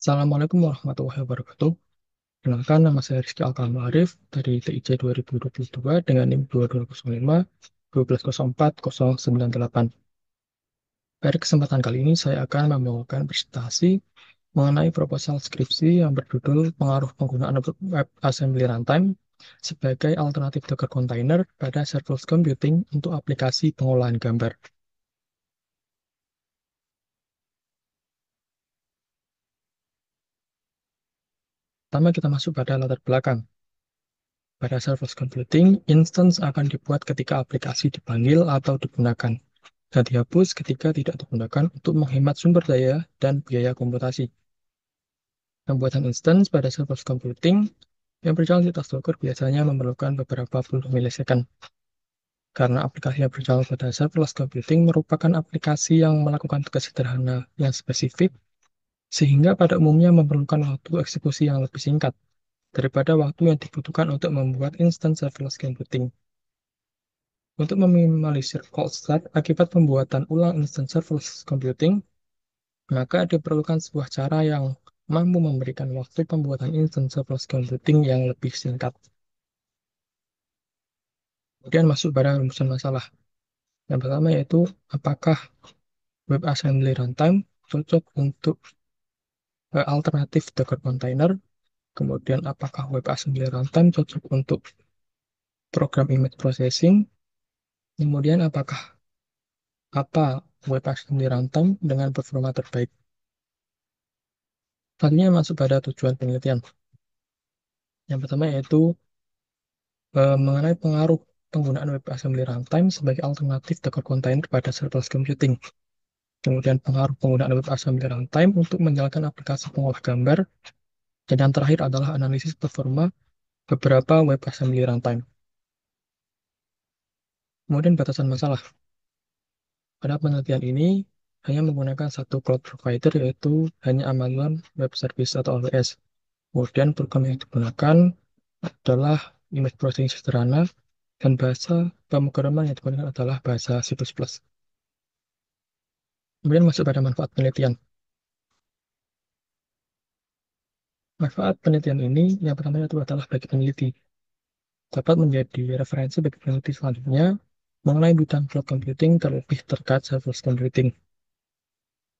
Assalamualaikum warahmatullahi wabarakatuh. Kenalkan, nama saya Rizky Alkam Arif dari TIC 2022 dengan NIM 2205 1204 098. Pada kesempatan kali ini, saya akan membawakan presentasi mengenai proposal skripsi yang berjudul Pengaruh Penggunaan Web Assembly Runtime sebagai alternatif Docker Container pada Serverless Computing untuk aplikasi pengolahan gambar. Pertama, kita masuk pada latar belakang. Pada serverless computing, instance akan dibuat ketika aplikasi dipanggil atau digunakan, dan dihapus ketika tidak digunakan untuk menghemat sumber daya dan biaya komputasi. Pembuatan instance pada serverless computing yang berjalan di atas Docker biasanya memerlukan beberapa puluh milisecond. Karena aplikasi yang berjalan pada serverless computing merupakan aplikasi yang melakukan tugas sederhana yang spesifik, sehingga pada umumnya memerlukan waktu eksekusi yang lebih singkat daripada waktu yang dibutuhkan untuk membuat instance serverless computing. Untuk meminimalisir cold start akibat pembuatan ulang instance serverless computing, maka diperlukan sebuah cara yang mampu memberikan waktu pembuatan instance serverless computing yang lebih singkat. Kemudian masuk pada rumusan masalah. Yang pertama yaitu, apakah WebAssembly Runtime cocok untuk alternatif Docker Container? Kemudian apakah WebAssembly Runtime cocok untuk program image processing? Kemudian apa WebAssembly Runtime dengan performa terbaik? Selanjutnya masuk pada tujuan penelitian. Yang pertama yaitu mengenai pengaruh penggunaan WebAssembly Runtime sebagai alternatif Docker Container pada serverless computing. Kemudian pengaruh penggunaan WebAssembly Runtime untuk menjalankan aplikasi pengolah gambar. Dan yang terakhir adalah analisis performa beberapa WebAssembly Runtime. Kemudian batasan masalah. Pada penelitian ini hanya menggunakan satu cloud provider, yaitu hanya Amazon Web Service atau AWS. Kemudian program yang digunakan adalah image processing sederhana, dan bahasa pemrograman yang digunakan adalah bahasa C++. Kemudian masuk pada manfaat penelitian. Manfaat penelitian ini yang pertama itu adalah bagi peneliti. Dapat menjadi referensi bagi peneliti selanjutnya mengenai bidang cloud computing terlebih terkait serverless computing.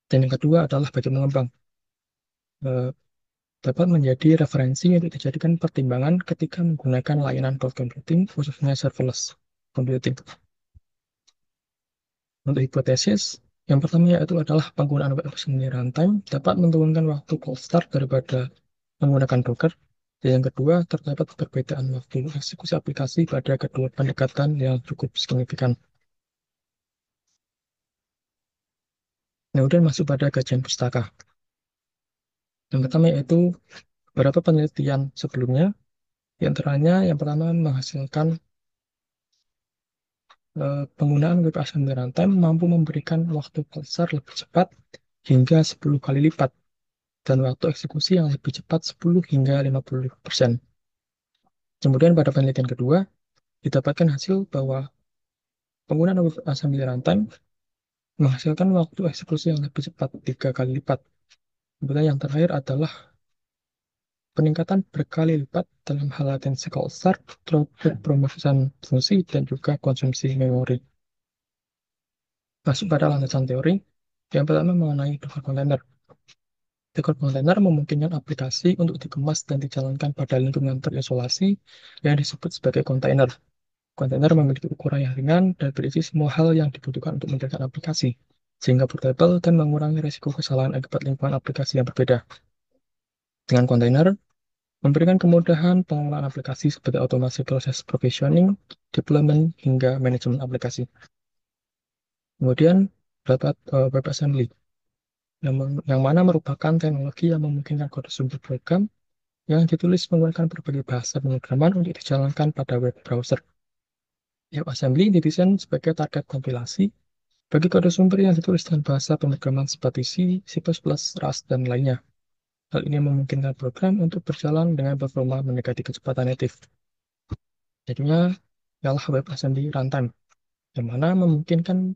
Dan yang kedua adalah bagi pengembang. Eh, Dapat menjadi referensi untuk dijadikan pertimbangan ketika menggunakan layanan cloud computing, khususnya serverless computing. Untuk hipotesis, yang pertama yaitu adalah penggunaan WebAssembly Runtime dapat menurunkan waktu cold start daripada menggunakan Docker. Dan yang kedua, terdapat perbedaan waktu eksekusi aplikasi pada kedua pendekatan yang cukup signifikan. Kemudian masuk pada kajian pustaka. Yang pertama yaitu beberapa penelitian sebelumnya, di antaranya yang pertama menghasilkan penggunaan WebAssembly Runtime mampu memberikan waktu cold start lebih cepat hingga 10 kali lipat, dan waktu eksekusi yang lebih cepat 10 hingga 50%. Kemudian pada penelitian kedua, didapatkan hasil bahwa penggunaan WebAssembly Runtime menghasilkan waktu eksekusi yang lebih cepat 3 kali lipat. Kemudian yang terakhir adalah peningkatan berkali lipat dalam hal latensi call start, throughput pemrosesan fungsi, dan juga konsumsi memori. Masuk pada landasan teori, yang pertama mengenai Docker Container. Docker Container memungkinkan aplikasi untuk dikemas dan dijalankan pada lingkungan terisolasi yang disebut sebagai kontainer. Kontainer memiliki ukuran yang ringan dan berisi semua hal yang dibutuhkan untuk menjalankan aplikasi, sehingga portable dan mengurangi risiko kesalahan akibat lingkungan aplikasi yang berbeda. Dengan kontainer, memberikan kemudahan pengelolaan aplikasi seperti otomasi proses provisioning, deployment, hingga manajemen aplikasi. Kemudian, dapat WebAssembly, yang mana merupakan teknologi yang memungkinkan kode sumber program yang ditulis menggunakan berbagai bahasa pemrograman untuk dijalankan pada web browser. WebAssembly didesain sebagai target kompilasi bagi kode sumber yang ditulis dengan bahasa pemrograman seperti C, C++, Rust, dan lainnya. Hal ini memungkinkan program untuk berjalan dengan performa mendekati kecepatan native. Jadinya ialah WebAssembly Runtime, yang mana memungkinkan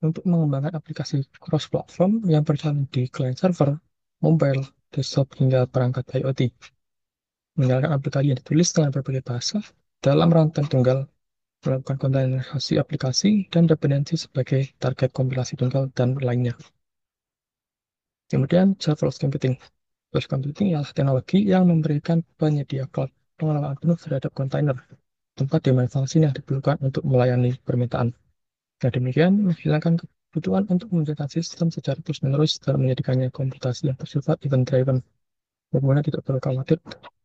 untuk mengembangkan aplikasi cross-platform yang berjalan di client server, mobile, desktop hingga perangkat IoT. Menjalankan aplikasi yang ditulis dengan berbagai bahasa dalam runtime tunggal, melakukan kontainerisasi aplikasi dan dependensi sebagai target kompilasi tunggal dan lainnya. Kemudian, serverless computing. Serverless computing ialah teknologi yang memberikan penyedia cloud pengelolaan penuh terhadap kontainer, tempat di mana fungsi yang diperlukan untuk melayani permintaan. Dengan demikian, menghilangkan kebutuhan untuk menjalankan sistem secara terus-menerus dan menyediakannya komputasi yang bersifat event-driven. Pengguna tidak perlu khawatir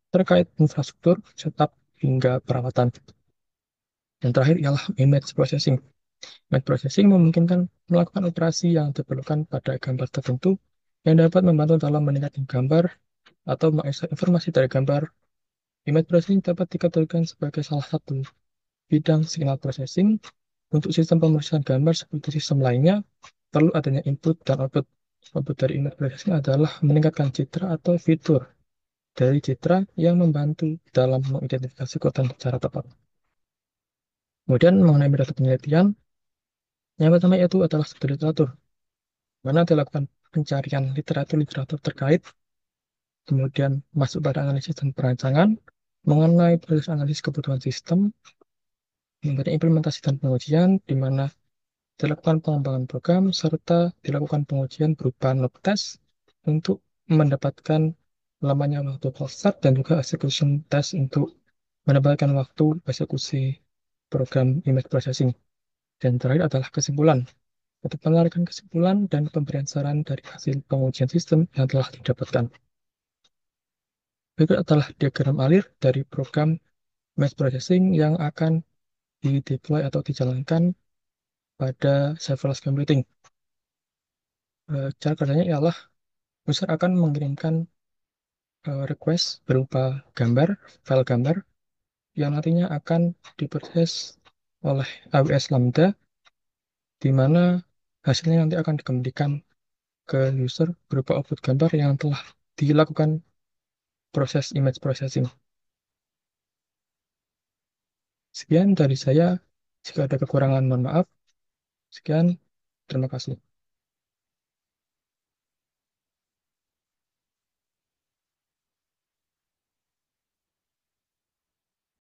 terkait infrastruktur, setup, hingga perawatan. Yang terakhir ialah image processing. Image processing memungkinkan melakukan operasi yang diperlukan pada gambar tertentu yang dapat membantu dalam meningkatkan gambar atau mengekstrak informasi dari gambar. Image processing dapat dikategorikan sebagai salah satu bidang signal processing. Untuk sistem pemeriksaan gambar seperti sistem lainnya, perlu adanya input dan output. Output dari image processing adalah meningkatkan citra atau fitur dari citra yang membantu dalam mengidentifikasi konten secara tepat. Kemudian mengenai metode penelitian, yang pertama yaitu adalah studi literatur, mana dilakukan pencarian literatur-literatur terkait, kemudian masuk pada analisis dan perancangan, mengenai proses analisis kebutuhan sistem, kemudian implementasi dan pengujian, di mana dilakukan pengembangan program, serta dilakukan pengujian berupa load test untuk mendapatkan lamanya waktu cold start dan juga execution test untuk mendapatkan waktu eksekusi program image processing. Dan terakhir adalah kesimpulan. Untuk penarikan kesimpulan dan pemberian saran dari hasil pengujian sistem yang telah didapatkan. Berikut adalah diagram alir dari program image processing yang akan di-deploy atau dijalankan pada serverless computing. Cara kerjanya ialah user akan mengirimkan request berupa gambar, file gambar, yang nantinya akan diproses oleh AWS Lambda, di mana hasilnya nanti akan dikembalikan ke user berupa output gambar yang telah dilakukan proses image processing. Sekian dari saya. Jika ada kekurangan, mohon maaf. Sekian, terima kasih.